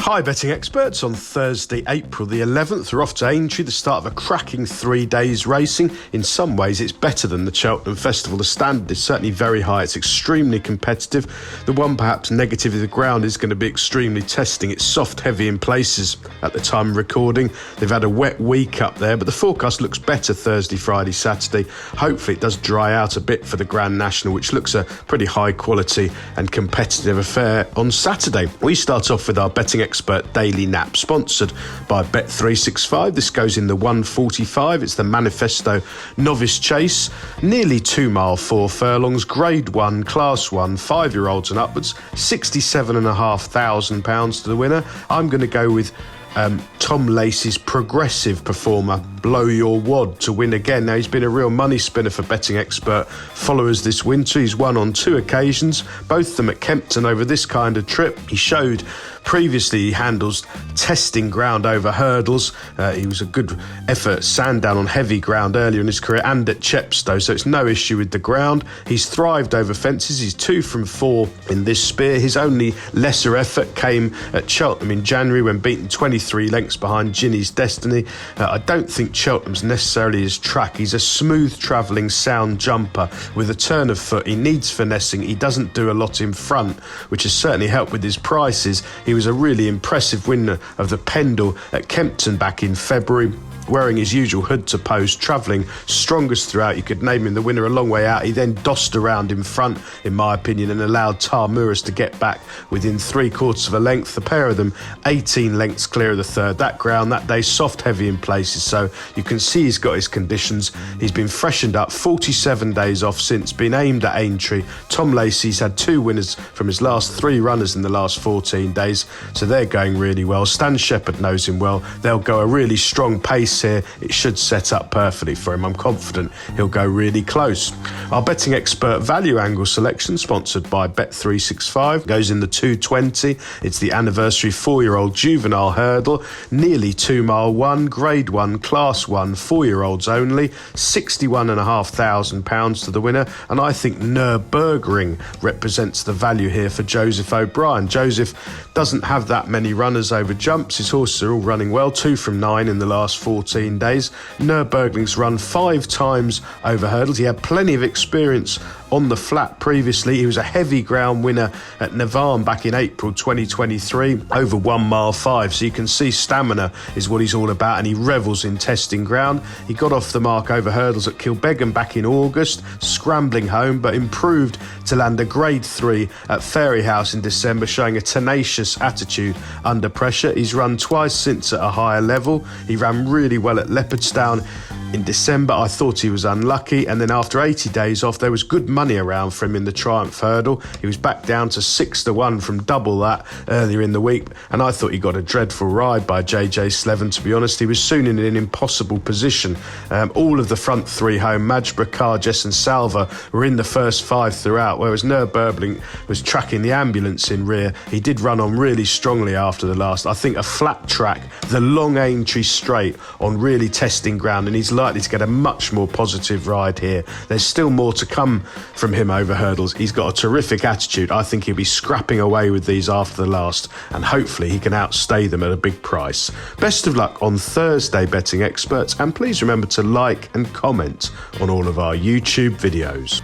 Hi betting experts, on Thursday, April the 11th, we're off to Aintree, the start of a cracking 3 days racing. In some ways it's better than the Cheltenham Festival. The standard is certainly very high, it's extremely competitive. The one perhaps negative of the ground is going to be extremely testing. It's soft heavy in places at the time of recording. They've had a wet week up there, but the forecast looks better Thursday, Friday, Saturday. Hopefully it does dry out a bit for the Grand National, which looks a pretty high quality and competitive affair on Saturday. We start off with our betting expert Daily Nap, sponsored by Bet365. This goes in the 145. It's the Manifesto Novice Chase. Nearly 2 mile, 4 furlongs, Grade 1, Class 1, 5-year-olds and upwards. £67,500 to the winner. I'm going to go with Tom Lacey's Progressive Performer, Blow Your Wad, to win again. Now, he's been a real money spinner for betting expert followers this winter. He's won on 2 occasions, both of them at Kempton over this kind of trip. He showed previously he handles testing ground over hurdles. He was a good effort at Sandown on heavy ground earlier in his career and at Chepstow, so it's no issue with the ground. He's thrived over fences. He's 2 from 4 in this Spear. His only lesser effort came at Cheltenham in January when beaten 23 lengths behind Ginny's Destiny. I don't think Cheltenham's necessarily his track. He's a smooth travelling sound jumper with a turn of foot. He needs finessing. He doesn't do a lot in front, which has certainly helped with his prices. He was a really impressive winner of the Pendle at Kempton back in February, wearing his usual hood to post, travelling strongest throughout. You could name him the winner a long way out. He then dossed around in front, in my opinion, and allowed Tarmuras to get back within 3/4 of a length. The pair of them 18 lengths clear of the third. That ground that day, soft heavy in places, so you can see he's got his conditions. He's been freshened up, 47 days off since, been aimed at Aintree. Tom Lacey's had 2 winners from his last 3 runners in the last 14 days, so they're going really well. Stan Shepherd knows him well. They'll go a really strong pace here. It should set up perfectly for him. I'm confident he'll go really close. Our betting expert value angle selection, sponsored by Bet365, goes in the 220. It's the anniversary 4-year-old juvenile hurdle, nearly 2 mile 1, Grade 1, Class 1, 4-year-olds only, £61,500 to the winner, and I think Nürburgring represents the value here for Joseph O'Brien. Joseph doesn't have that many runners over jumps. His horses are all running well, 2 from 9 in the last 14 days. Nürburgring's run 5 times over hurdles. He had plenty of experience on the flat previously. He was a heavy ground winner at Navarre back in April 2023 over 1 mile 5, so you can see stamina is what he's all about, and he revels in testing ground. He got off the mark over hurdles at Kilbeggan back in August, scrambling home, but improved to land a Grade 3 at Fairyhouse in December, showing a tenacious attitude under pressure. He's run twice since at a higher level. He ran really well at Leopardstown in December. I thought he was unlucky, and then after 80 days off, there was good money around for him in the Triumph Hurdle. He was back down to 6-1 from double that earlier in the week, and I thought he got a dreadful ride by JJ Slevin, to be honest. He was soon in an impossible position. All of the front 3 home, Majbra, Carjess and Salva, were in the first 5 throughout, whereas Nürburgring was tracking the ambulance in rear. He did run on really strongly after the last. I think a flat track, the long Aintree straight on really testing ground, and he's likely to get a much more positive ride here. There's still more to come from him over hurdles. He's got a terrific attitude. I think he'll be scrapping away with these after the last, and hopefully he can outstay them at a big price. Best of luck on Thursday, betting experts, and please remember to like and comment on all of our YouTube videos.